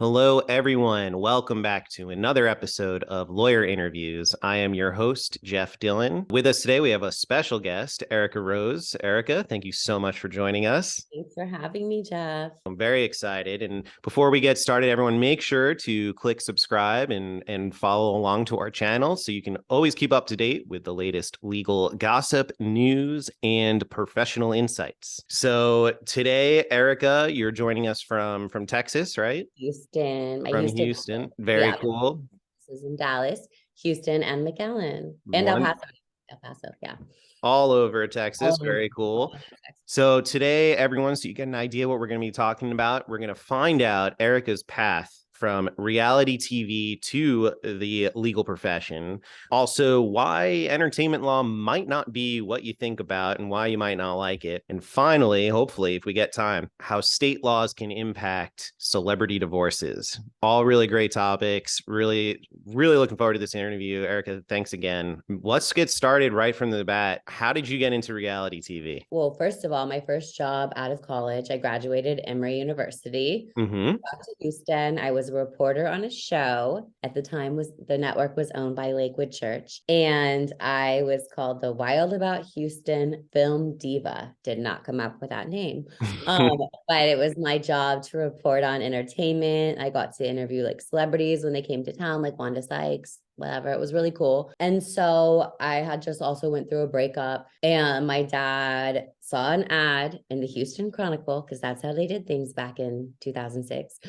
Hello, everyone. Welcome back to another episode of Lawyer Interviews. I am your host, Jeff Dillon. With us today, we have a special guest, Erica Rose. Erica, thank you so much for joining us. Thanks for having me, Jeff. I'm very excited. And before we get started, everyone, make sure to click subscribe and follow along to our channel so you can always keep up to date with the latest legal gossip, news, and professional insights. So today, Erica, you're joining us from Texas, right? Houston, my From Houston. Houston. Very Yeah, cool. this is in Dallas, Houston, and McAllen, and El One Paso. El Paso, yeah. all over Texas. All Very cool. over So today, everyone, so you get an idea what we're going to be talking about, we're going to find out Erica's path from reality TV to the legal profession. Also, why entertainment law might not be what you think about and why you might not like it. And finally, hopefully, if we get time, how state laws can impact celebrity divorces. All really great topics. Really, really looking forward to this interview. Erica, thanks again. Let's get started right from the bat. How did you get into reality TV? Well, first of all, my first job out of college, I graduated Emory University. Mm-hmm. Back to Houston. I was a reporter on a show. At the time, was the network was owned by Lakewood Church, and I was called the Wild About Houston Film Diva. Did not come up with that name, but it was my job to report on entertainment. I got to interview like celebrities when they came to town, like Wanda Sykes, whatever. It was really cool. And so I had just also went through a breakup, and my dad saw an ad in the Houston Chronicle, because that's how they did things back in 2006,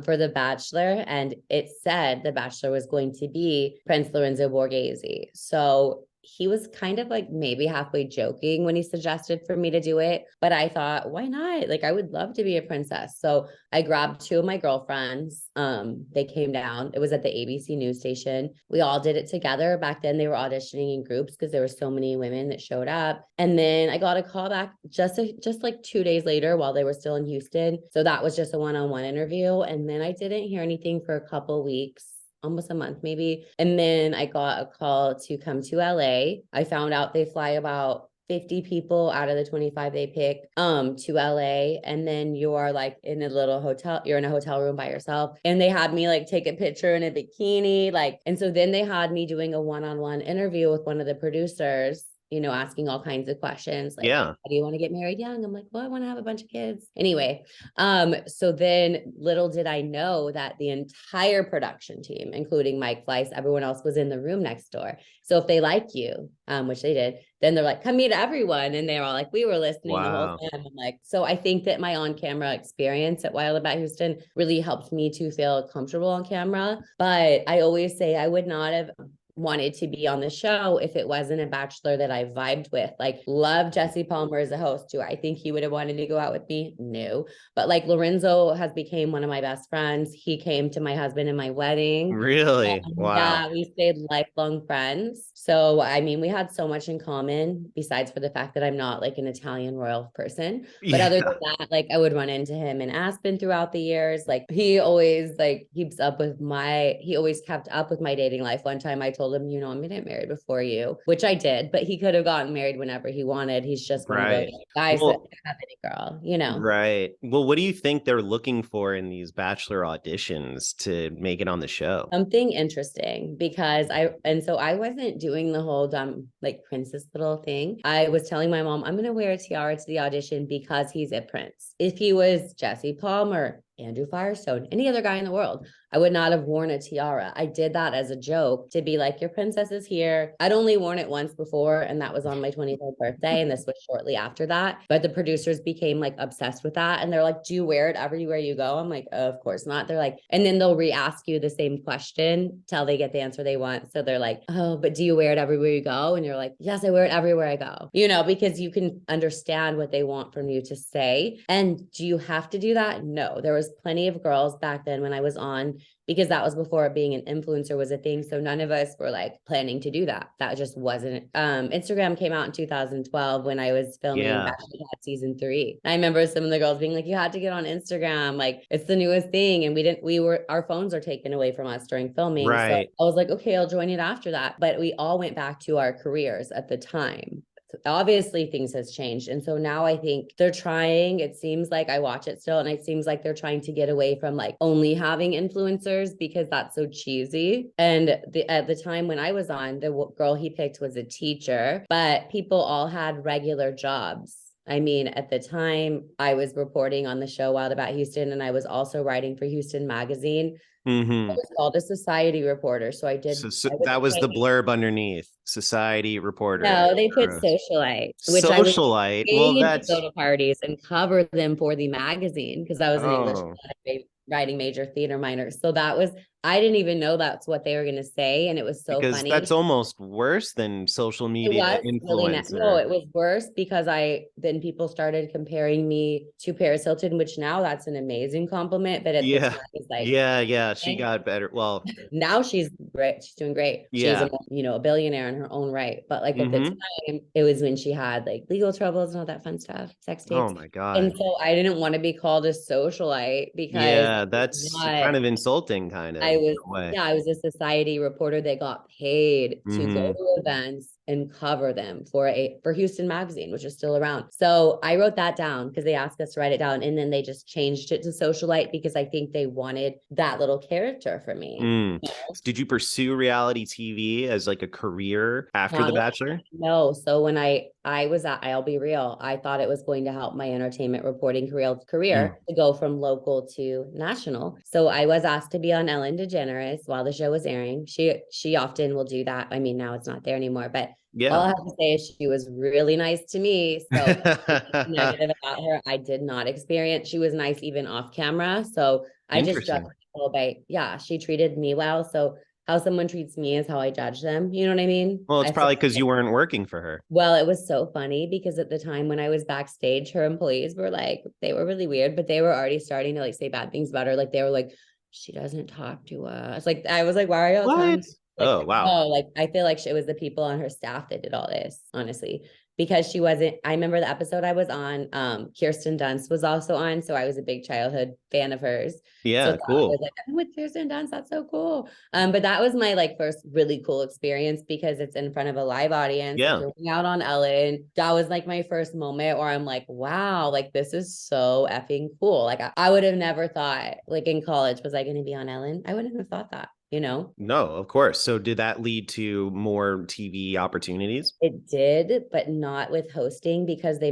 for The Bachelor. And it said The Bachelor was going to be Prince Lorenzo Borghese. So he was kind of like maybe halfway joking when he suggested for me to do it. But I thought, why not? Like, I would love to be a princess. So I grabbed two of my girlfriends. They came down. It was at the ABC news station. We all did it together. Back then, they were auditioning in groups because there were so many women that showed up. And then I got a call back just like 2 days later while they were still in Houston. So that was just a one-on-one interview. And then I didn't hear anything for a couple weeks, almost a month maybe. And then I got a call to come to LA. I found out they fly about 50 people out of the 25 they pick to LA, and then you're like in a little hotel, you're in a hotel room by yourself, and they had me like take a picture in a bikini, like, and so then they had me doing a one-on-one interview with one of the producers, asking all kinds of questions like, Yeah. how do you want to get married young? I'm like, well, I want to have a bunch of kids anyway. So then little did I know that the entire production team, including Mike Fleiss, everyone else was in the room next door. So if they like you, which they did, then they're like, come meet everyone. And they're all like, we were listening the whole time. I'm like, so I think that my on-camera experience at Wild About Houston really helped me to feel comfortable on camera. But I always say I would not have wanted to be on the show if it wasn't a bachelor that I vibed with. Like, love Jesse Palmer as a host too. I think he would have wanted to go out with me. No, but like Lorenzo has became one of my best friends. He came to my husband in my wedding. Really? Wow. Yeah, we stayed lifelong friends. So I mean, we had so much in common besides for the fact that I'm not like an Italian royal person. But Yeah. other than that, like I would run into him in Aspen throughout the years. Like he always like he always kept up with my dating life. One time I told him, I'm gonna get married before you, which I did, but he could have gotten married whenever he wanted. He's just one of those Right. guys that Well, have any girl. right. Well, what do you think they're looking for in these bachelor auditions to make it on the show? Something interesting, because I wasn't doing the whole dumb like princess little thing. I was telling my mom, I'm gonna wear a tiara to the audition because he's a prince. If he was Jesse Palmer, Andrew Firestone, any other guy in the world, I would not have worn a tiara. I did that as a joke to be like, your princess is here. I'd only worn it once before, and that was on my 23rd birthday, and this was shortly after that. But the producers became like obsessed with that, and they're like, do you wear it everywhere you go? I'm like, of course not. They're like, and then they'll re-ask you the same question till they get the answer they want. So they're like, oh, but do you wear it everywhere you go? And you're like, yes, I wear it everywhere I go. Because you can understand what they want from you to say. And do you have to do that? No, there was plenty of girls back then when I was on, because that was before being an influencer was a thing. So none of us were like planning to do that. That just wasn't. Instagram came out in 2012 when I was filming Yeah. Bachelor season 3. I remember some of the girls being like, you had to get on Instagram. Like, it's the newest thing. And our phones are taken away from us during filming. So Right. I was like, okay, I'll join it after that. But we all went back to our careers at the time. obviously things has changed. And so now I think they're trying, it seems like I watch it still, and it seems like they're trying to get away from like only having influencers because that's so cheesy. And at the time when I was on, the girl he picked was a teacher, but people all had regular jobs. I mean, at the time, I was reporting on the show Wild About Houston, and I was also writing for Houston Magazine. I Mm-hmm. was called a society reporter. So So I was that was the paid. blurb underneath, society reporter. No, they put Gross. socialite, which I was Socialite. Well, paid to go that's to parties and cover them for the magazine because I was an English oh, writing major, theater minor. So that was, I didn't even know that's what they were going to say. And it was so because that's funny. almost worse than social It media was really no, influencer. it was worse because then people started comparing me to Paris Hilton, which now that's an amazing compliment. But at the time, Yeah. it's like, Yeah. She eh. got better. Well, Now she's great. She's doing great. She's yeah. a billionaire in her own right. But like at the Mm-hmm. time, it was when she had like legal troubles and all that fun stuff, sex Oh tapes. my And God. so I didn't want to be called a socialite because Yeah, it's that's not kind of insulting, kind of I in was, a way. yeah, I was a society reporter that got paid to go Mm-hmm. to events and cover them for Houston Magazine, which is still around. So I wrote that down because they asked us to write it down, and then they just changed it to socialite because I think they wanted that little character for me. Mm. Did you pursue reality TV as like a career after The Honestly, Bachelor? no. So when I was at, I'll be real, I thought it was going to help my entertainment reporting career Mm. to go from local to national. So I was asked to be on Ellen DeGeneres while the show was airing. She often will do that. I mean, now it's not there anymore, but all Yeah. I have to say is she was really nice to me. So negative about her, I did not experience. She was nice even off camera. So I just judged Interesting. people by, yeah, she treated me well. So how someone treats me is how I judge them. You know what I mean? Well, it's I feel probably because like, you weren't working for her. well, it was so funny because at the time when I was backstage, her employees were like, they were really weird, but they were already starting to like say bad things about her. Like they were like, she doesn't talk to us. Like I was like, why are y'all telling What? me? Like, Oh, wow. no, like I feel like it was the people on her staff that did all this, honestly, because she wasn't. I remember the episode I was on. Kirsten Dunst was also on, so I was a big childhood fan of hers. So Yeah, I was cool. like, I'm with Kirsten Dunst. That's so cool. But that was my like first really cool experience because it's in front of a live audience. Like Yeah. you're out on Ellen. That was like my first moment where I'm like, wow, like this is so effing cool. Like I would have never thought, like in college, was I going to be on Ellen? I wouldn't have thought that, you know? No, of course. So did that lead to more TV opportunities? It did, but not with hosting because they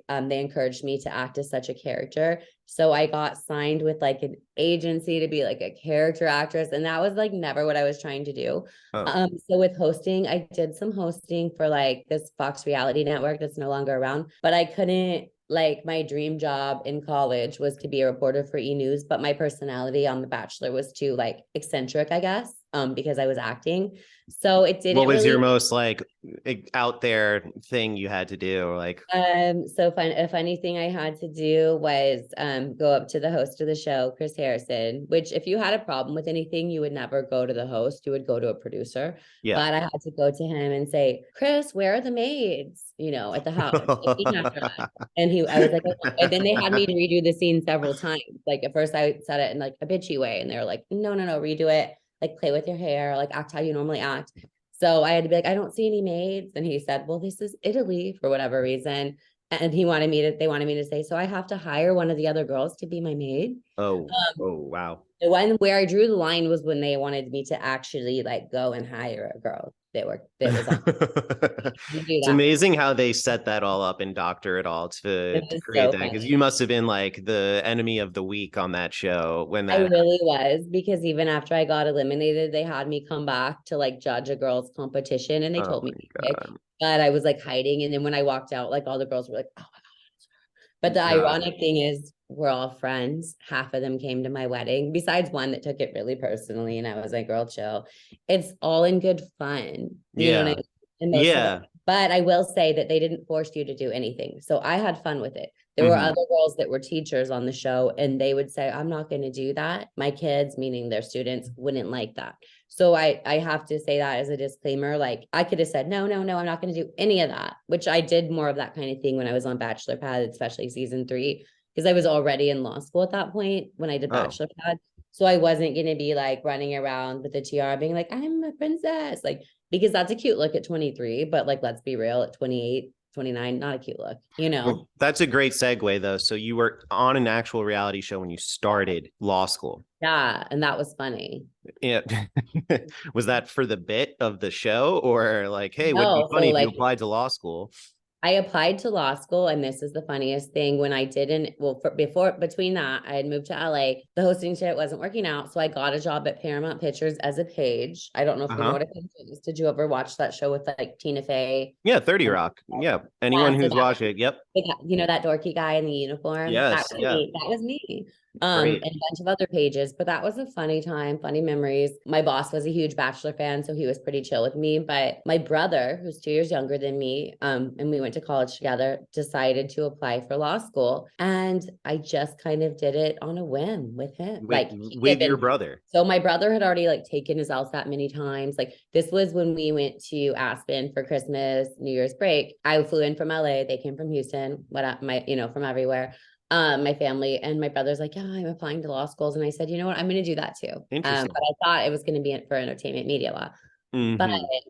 encouraged me to act as such a character. So I got signed with like an agency to be like a character actress. And that was like never what I was trying to do. Oh. So with hosting, I did some hosting for like this Fox reality network that's no longer around, but I couldn't like my dream job in college was to be a reporter for E News, but my personality on The Bachelor was too like eccentric, I guess, because I was acting. So it What didn't was your really most like out there thing you had to do? Like, a funny thing I had to do was go up to the host of the show, Chris Harrison, which if you had a problem with anything, you would never go to the host, you would go to a producer. yeah. But I had to go to him and say, Chris, where are the maids? You know, at the house. Like, even after that. And I was like, "Okay." And then they had me to redo the scene several times. Like at first I said it in like a bitchy way, and they were like, no, redo it. Like play with your hair, like act how you normally act. So I had to be like, I don't see any maids. And he said, well, this is Italy for whatever reason. And they wanted me to say, so I have to hire one of the other girls to be my maid. Oh, oh, wow. The one where I drew the line was when they wanted me to actually like go and hire a girl that was on to do It's that. amazing how they set that all up and doctor it all It to was create so that because funny. you must have been like the enemy of the week on that show when I that really was because even after I got eliminated, they had me come back to like judge a girls' competition and they oh told me my to pick, God. but I was like hiding. And then when I walked out, like all the girls were like, oh. But the God. ironic thing is, we're all friends. Half of them came to my wedding, besides one that took it really personally. And I was like, girl, chill. It's all in good fun. You know what I Yeah. mean? And most of it. Yeah. But I will say that they didn't force you to do anything. So I had fun with it. There were Hmm. other girls that were teachers on the show, and they would say, I'm not going to do that. My kids, meaning their students, wouldn't like that. So I have to say that as a disclaimer. Like I could have said, no, I'm not going to do any of that, which I did more of that kind of thing when I was on Bachelor Pad, especially season 3, because I was already in law school at that point when I did Oh, Bachelor Pad. So I wasn't going to be like running around with a tiara being like, I'm a princess. Like, because that's a cute look at 23, but like, let's be real, at 28, 29, not a cute look, you know? Well, that's a great segue though. So you were on an actual reality show when you started law school. Yeah. And that was funny. Yeah. Was that for the bit of the show or like, hey, wouldn't it be No. So funny if you like applied to law school? I applied to law school, and this is the funniest thing. When I didn't, well, before between that, I had moved to LA. The hosting shit wasn't working out, so I got a job at Paramount Pictures as a page. I don't know if you know Uh-huh. what a page is. Did you ever watch that show with like Tina Fey? Yeah, 30 And Rock. Yeah. Anyone yeah, so who's watched it. Yep. you know, that dorky guy in the uniform? That Yes. was Yeah. me. That was me. Great. And a bunch of other pages, but that was a funny time, funny memories. My boss was a huge Bachelor fan, so he was pretty chill with me. But my brother, who's 2 years younger than me, and we went to college together, decided to apply for law school. And I just kind of did it on a whim with him. with Like he had with your been brother. so my brother had already like taken his LSAT many times. Like this was when we went to Aspen for Christmas, New Year's break. I flew in from LA. They came from Houston, from everywhere. My family and my brother's like, yeah, I'm applying to law schools. And I said, you know what, I'm going to do that too. But Interesting. I thought it was going to be for entertainment media law. But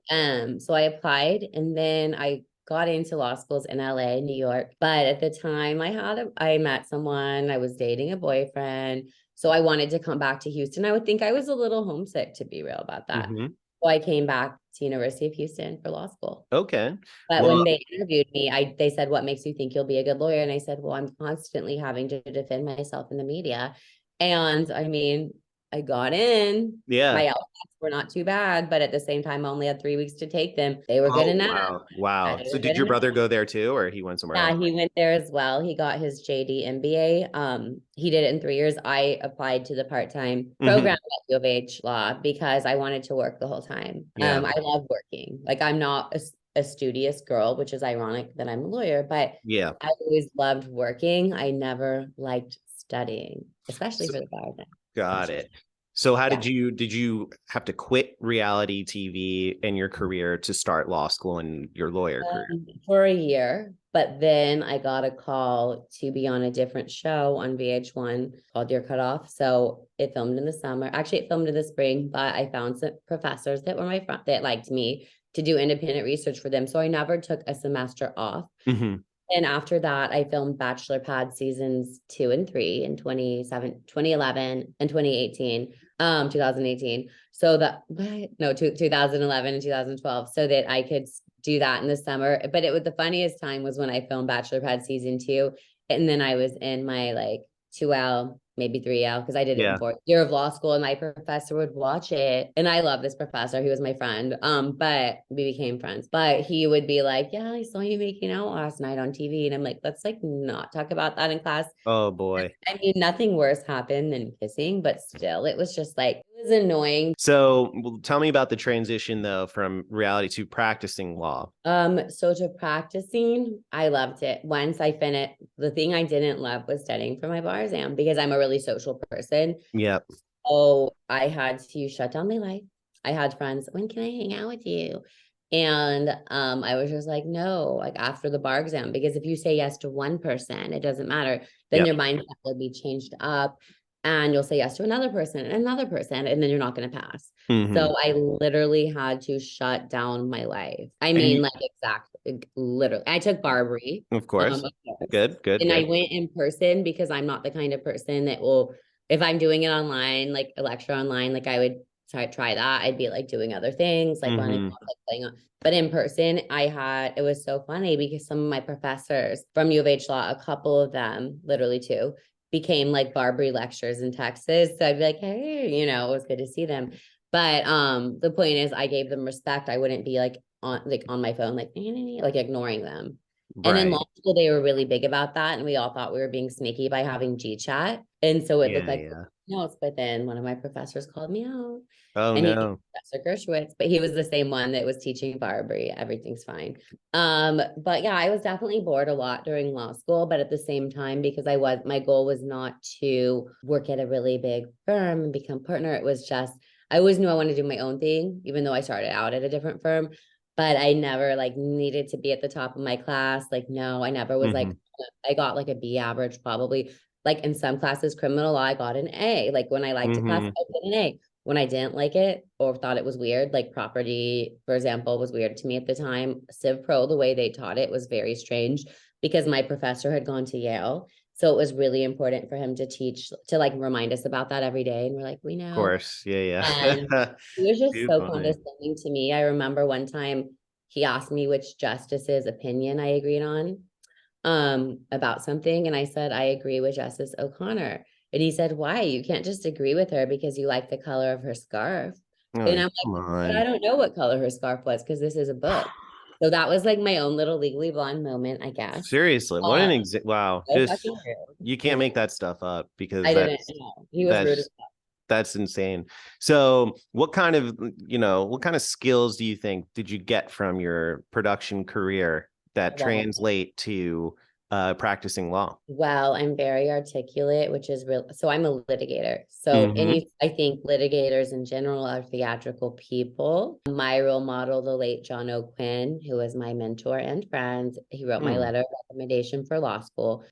Hmm. so I applied and then I got into law schools in LA, New York. But at the time I met someone, I was dating a boyfriend. So I wanted to come back to Houston. I would think I was a little homesick, to be real about that. Hmm. So I came back to University of Houston for law school. Okay. But when Well, they interviewed me, they said, what makes you think you'll be a good lawyer? And I said, well, I'm constantly having to defend myself in the media. And I mean, I got in. yeah. My LSATs were not too bad, but at the same time, I only had 3 weeks to take them. They were good Oh, enough. wow. Wow. They So were did good your enough. brother go there too, or he went somewhere else? Yeah, he went there as well. He got his JD MBA. He did it in 3 years. I applied to the part-time program Hmm. at U of H Law because I wanted to work the whole time. Yeah. I love working. Like I'm not a studious girl, which is ironic that I'm a lawyer, but Yeah. I always loved working. I never liked studying, especially So, for the bar exam. got Especially. it. So how Yeah. did you have to quit reality TV and your career to start law school and your lawyer career? For a year, but then I got a call to be on a different show on VH1 called Your Cutoff. So it filmed in the summer. Actually, it filmed in the spring, but I found some professors that were my friend that liked me to do independent research for them. So I never took a semester off. Hmm. And after that, I filmed Bachelor Pad seasons 2 and 3 in 2011 and 2018. So that, no, 2011 and 2012, so that I could do that in the summer. But it was the funniest time was when I filmed Bachelor Pad season 2. And then I was in my like 2L, maybe 3L, because I did it in Yeah. 4th year of law school, and my professor would watch it. And I love this professor. He was my friend. But we became friends. But he would be like, yeah, I saw you making out last night on TV. And I'm like, let's like not talk about that in class. Oh boy. I mean, nothing worse happened than kissing, but still, it was just like, it was annoying. So well, tell me about the transition though from reality to practicing law. So to practicing, I loved it. Once I finished, the thing I didn't love was studying for my bar exam because I'm a really social person. Yep. So I had to shut down my life. I had friends, when can I hang out with you? And I was just like, no, like after the bar exam, because if you say yes to one person, it doesn't matter. Then Yep. your mindset will be changed up and you'll say yes to another person, and then you're not going to pass. Hmm. So I literally had to shut down my life. I And mean, you, like exactly, literally. I took Barbary, of course. of course, Good, good, and I good. went in person because I'm not the kind of person that will, if I'm doing it online, like a lecture online, like I would try that. I'd be like doing other things, like running, Hmm. like playing on. But in person, it was so funny because some of my professors from U of H Law, a couple of them, literally two, became like Barbary lectures in Texas. So I'd be like, hey, it was good to see them. But the point is I gave them respect. I wouldn't be like on my phone, like ignoring them. And in law Right. school, they were really big about that. And we all thought we were being sneaky by having G chat. And so it looked Yeah, like yeah. notes, but then one of my professors called me out, Oh and no. Professor Gershwitz, but he was the same one that was teaching Barbary. Everything's fine. But yeah, I was definitely bored a lot during law school, but at the same time, because my goal was not to work at a really big firm and become partner. It was just, I always knew I wanted to do my own thing, even though I started out at a different firm. But I never like needed to be at the top of my class. Like, no, I never was like, Hmm. I got like a B average probably, Like in some classes, criminal law, I got an A. Like when I liked a class, I Mm-hmm. got an A. When I didn't like it or thought it was weird, like property, for example, was weird to me at the time. Civ Pro, the way they taught it was very strange because my professor had gone to Yale. So it was really important for him to teach, to like remind us about that every day. And we're like, we Of know. course. Yeah, And yeah. he was just Too so funny. condescending to me. I remember one time he asked me which justice's opinion I agreed on about something. And I said, I agree with Justice O'Connor. And he said, why? You can't just agree with her because you like the color of her scarf. And Oh, I'm come like, but I on. don't know what color her scarf was because this is a book. So that was like my own little Legally Blonde moment, I guess. Seriously, what Um, an wow. so Just fucking rude, you can't make that stuff up because I didn't know. He was rude as that's that's insane. So, what kind of skills do you think did you get from your production career that well. translate to practicing law? Well, I'm very articulate, which is real. So I'm a litigator. So Mm-hmm. I think litigators in general are theatrical people. My role model, the late John O'Quinn, who was my mentor and friend, he wrote my Mm. letter of recommendation for law school.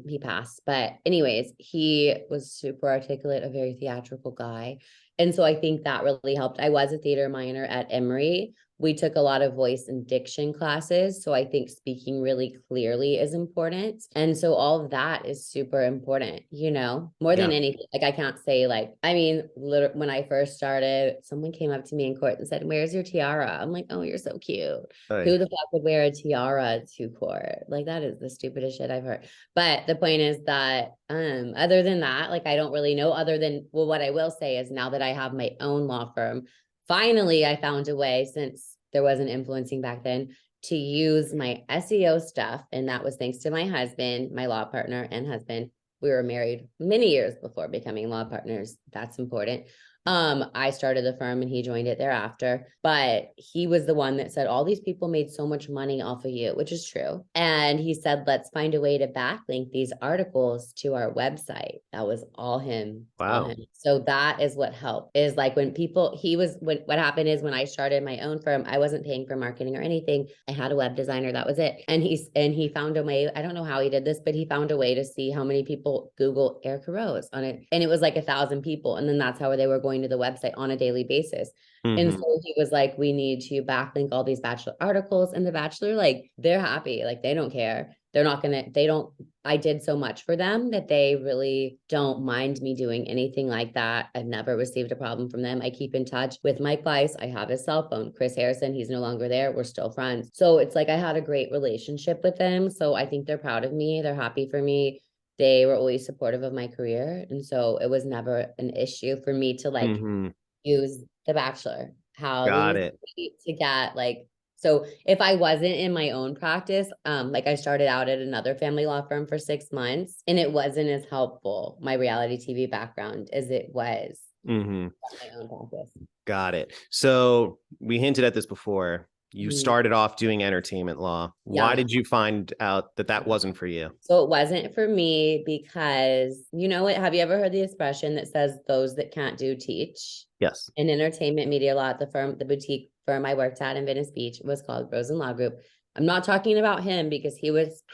He passed, but anyways, he was super articulate, a very theatrical guy. And so I think that really helped. I was a theater minor at Emory. We took a lot of voice and diction classes. So I think speaking really clearly is important. And so all of that is super important, more than Yeah. anything. Like I can't say like, I mean, when I first started, someone came up to me in court and said, where's your tiara? I'm like, oh, you're so cute. Who Oy. the fuck would wear a tiara to court? Like that is the stupidest shit I've heard. But the point is that other than that, like I don't really know other than, well, what I will say is now that I have my own law firm, finally I found a way, since there wasn't influencing back then, to use my SEO stuff. And that was thanks to my husband, my law partner and husband. We were married many years before becoming law partners. That's important. I started the firm and he joined it thereafter, but he was the one that said all these people made so much money off of you, which is true. And he said, let's find a way to backlink these articles to our website. That was all him, all Wow. him. So that is what helped, is like when people, what happened is when I started my own firm, I wasn't paying for marketing or anything. I had a web designer, that was it. And he found a way, I don't know how he did this, but he found a way to see how many people Google Erica Rose on it. And it was like 1,000 people. And then that's how they were going to the website on a daily basis. And Mm-hmm. so he was like, we need to backlink all these Bachelor articles. And the Bachelor, like, they're happy. Like, they don't care. They're not gonna, they don't, I did so much for them that they really don't mind me doing anything like that. I've never received a problem from them. I keep in touch with Mike Weiss. I have his cell phone. Chris Harrison, he's no longer there. We're still friends. So it's like I had a great relationship with them. So I think they're proud of me. They're happy for me. They were always supportive of my career. And so it was never an issue for me to like Mm-hmm. use The Bachelor, how to Got use it. to get like, so if I wasn't in my own practice, like I started out at another family law firm for 6 months and it wasn't as helpful, my reality TV background, as it was Mm-hmm. my own practice. Got it. So we hinted at this before. You Mhm. started off doing entertainment law. Why Yeah. did you find out that that wasn't for you? So it wasn't for me because, you know what, have you ever heard the expression that says those that can't do teach? Yes. In entertainment media law, the boutique firm I worked at in Venice Beach was called Rosen Law Group. I'm not talking about him because he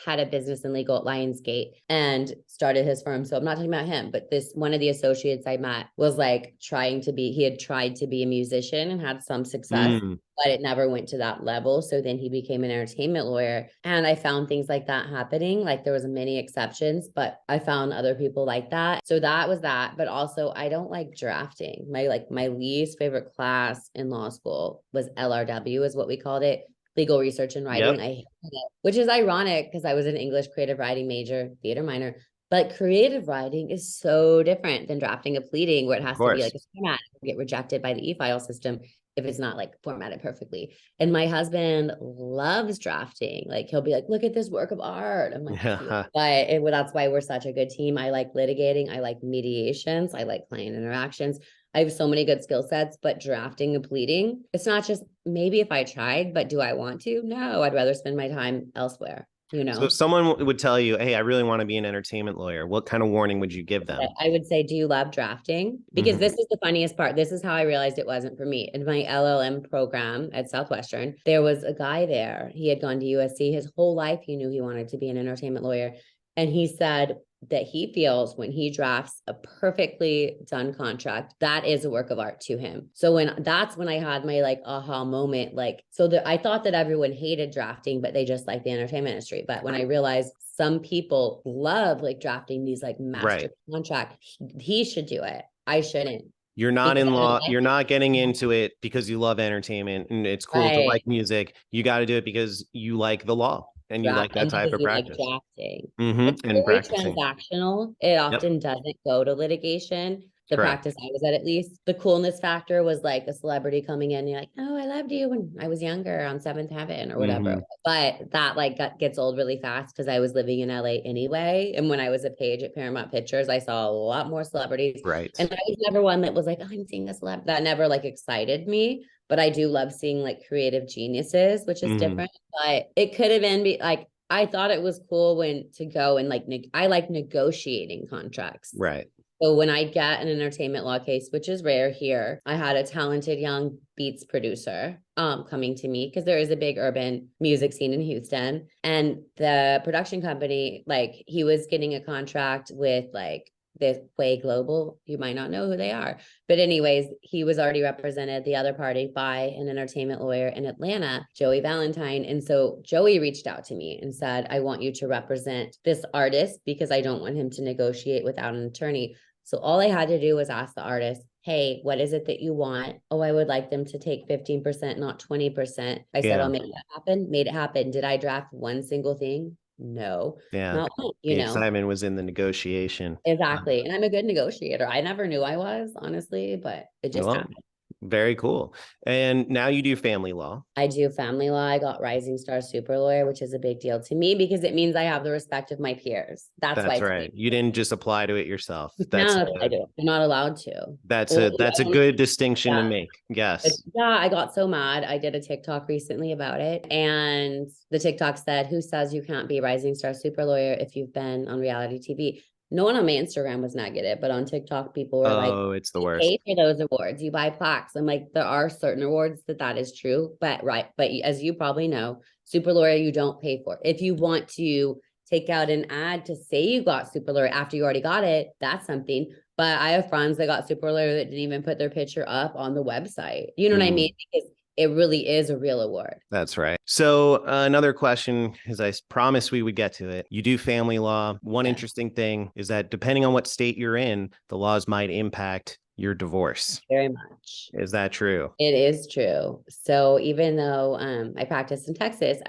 had a business in legal at Lionsgate and started his firm. So I'm not talking about him, but this one of the associates I met was like he had tried to be a musician and had some success, Mm. but it never went to that level. So then he became an entertainment lawyer. And I found things like that happening. Like there was many exceptions, but I found other people like that. So that was that. But also I don't like drafting. My least favorite class in law school was LRW, is what we called it. Legal research and writing. Yep. I hated it, which is ironic because I was an English creative writing major, theater minor. But creative writing is so different than drafting a pleading where it Of has to be like course. a format, get rejected by the e-file system if it's not like formatted perfectly. And my husband loves drafting. Like he'll be like, look at this work of art. I'm like, yeah. Yeah. That's why we're such a good team. I like litigating. I like mediations. I like client interactions. I have so many good skill sets, but drafting and pleading, it's not just maybe if I tried, but do I want to? No, I'd rather spend my time elsewhere, you So if know? someone would tell you, "Hey, I really want to be an entertainment lawyer," what kind of warning would you give them? I would say, do you love drafting? Because Mm-hmm. this is the funniest part. This is how I realized it wasn't for me. In my LLM program at Southwestern, there was a guy there. He had gone to USC his whole life. He knew he wanted to be an entertainment lawyer. And he said, that he feels when he drafts a perfectly done contract, that is a work of art to him. So that's when I had my like aha moment. Like, so I thought that everyone hated drafting, but they just like the entertainment industry. But when I realized some people love like drafting these like master Right. contract, he should do it. I shouldn't. You're not Because in I law. like You're not getting it. into it because you love entertainment and it's cool to Right. like music. You got to do it because you like the law and you like Draft that and type because of you like practice. drafting. It's And very practicing. transactional. It Yep. often doesn't go to litigation. The Correct. practice I was at least. The coolness factor was like a celebrity coming in. And you're like, oh, I loved you when I was younger on Seventh Heaven or whatever. Hmm. But that like gets old really fast because I was living in LA anyway. And when I was a page at Paramount Pictures, I saw a lot more celebrities. Right. And I was never one that was like, oh, I'm seeing a celeb. That never like excited me. But I do love seeing like creative geniuses, which is Hmm. different. But it could have been like I thought it was cool when to go and like I like negotiating contracts. Right. So when I get an entertainment law case, which is rare here, I had a talented young beats producer coming to me because there is a big urban music scene in Houston. And the production company, like he was getting a contract with like this Way Global. You might not know who they are. But anyways, he was already represented the other party by an entertainment lawyer in Atlanta, Joey Valentine. And so Joey reached out to me and said, I want you to represent this artist because I don't want him to negotiate without an attorney. So all I had to do was ask the artist, hey, what is it that you want? Oh, I would like them to take 15%, not 20%. I said, Yeah. I'll make that happen. Made it happen. Did I draft one single thing? No, Yeah. not one, The excitement was in the negotiation. Exactly. And I'm a good negotiator. I never knew I was, honestly, but it just Well, happened. very cool. And now you do family law. I do family law. I got Rising Star Super Lawyer, which is a big deal to me because it means I have the respect of my peers. That's why That's it's right. big. You didn't just apply to it yourself. Now I do. I'm not allowed to. Well, That's a good distinction to yeah. make. But Yes. yeah, I got so mad. I did a TikTok recently about it. And the TikTok said, who says you can't be Rising Star Super Lawyer if you've been on reality TV? No one on my Instagram was negative, but on TikTok, people were like, Oh, it's the you worst. pay for those awards, you buy plaques. I'm like, there are certain awards that is true, but right. But as you probably know, Super Lawyer, you don't pay for. If you want to take out an ad to say you got Super Lawyer after you already got it, that's something. But I have friends that got Super Lawyer that didn't even put their picture up on the website. You know what I Mm, mean? Because it really is a real award. that's right. So another question, as I promised we would get to it. You do family law. One Yeah, interesting thing is that depending on what state you're in, the laws might impact your divorce. very much. Is that true? It is true. So even though I practiced in Texas,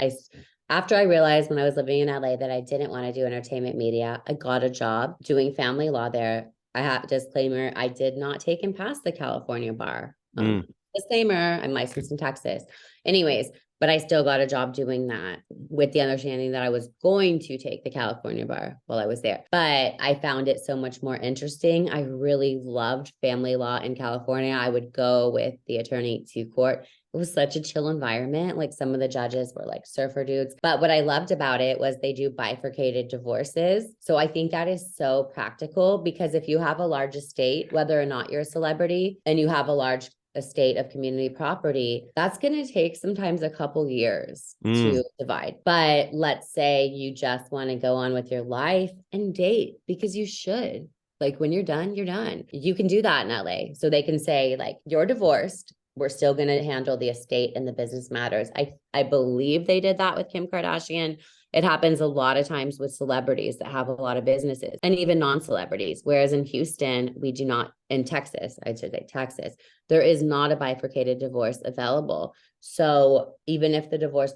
after I realized when I was living in LA that I didn't want to do entertainment media, I got a job doing family law there. I have disclaimer, I did not take and pass the California bar. Mm, Disclaimer, I'm licensed in Texas. Anyways, but I still got a job doing that with the understanding that I was going to take the California bar while I was there. But I found it so much more interesting. I really loved family law in California. I would go with the attorney to court. It was such a chill environment. Like some of the judges were like surfer dudes. But what I loved about it was they do bifurcated divorces. So I think that is so practical because if you have a large estate, whether or not you're a celebrity, and you have a large estate of community property, that's going to take sometimes a couple years mm. to divide. But let's say you just want to go on with your life and date because you should. Like when you're done, you're done. You can do that in LA. So they can say, like, you're divorced. We're still going to handle the estate and the business matters. I believe they did that with Kim Kardashian. It happens a lot of times with celebrities that have a lot of businesses and even non-celebrities. Whereas in Houston, we do not, in Texas, I should say Texas, there is not a bifurcated divorce available. So even if the divorce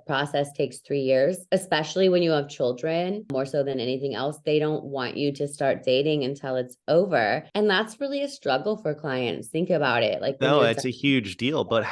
process takes 3 years, especially when you have children, more so than anything else, they don't want you to start dating until it's over. And that's really a struggle for clients. Think about it. Like when No, you're it's a huge deal. But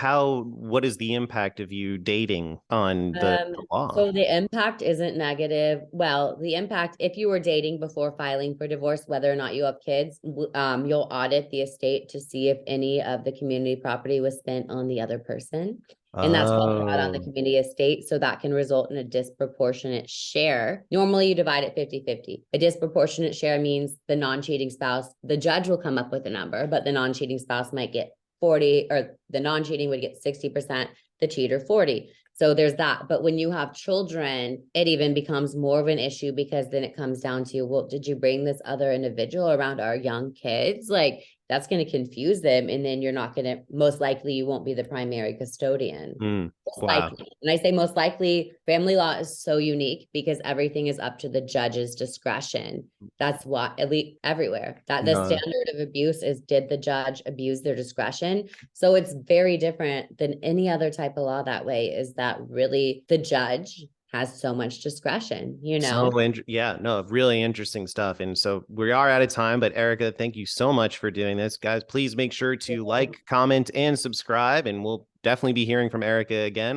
what is the impact of you dating on the law? So the impact isn't negative. Well, the impact, if you were dating before filing for divorce, whether or not you have kids, you'll audit the estate to see if any of the community property was spent on the other person. And that's called fraud on the Oh, community estate. So that can result in a disproportionate share. Normally you divide it 50-50. A disproportionate share means the non-cheating spouse, the judge will come up with a number, but the non-cheating spouse might get 40, or the non-cheating would get 60%, the cheater 40. So there's that. But when you have children, it even becomes more of an issue because then it comes down to, well, did you bring this other individual around our young kids? Like, that's going to confuse them. And then you're not going to, most likely, you won't be the primary custodian. Most Wow. likely. And I say most likely, family law is so unique because everything is up to the judge's discretion. That's why, at least everywhere, that the No. standard of abuse is, did the judge abuse their discretion? So it's very different than any other type of law that way, is that really the judge has so much discretion, you know? Yeah, no, really interesting stuff. And so we are out of time, but Erica, thank you so much for doing this. Guys, please make sure to like, comment, and subscribe, and we'll definitely be hearing from Erica again.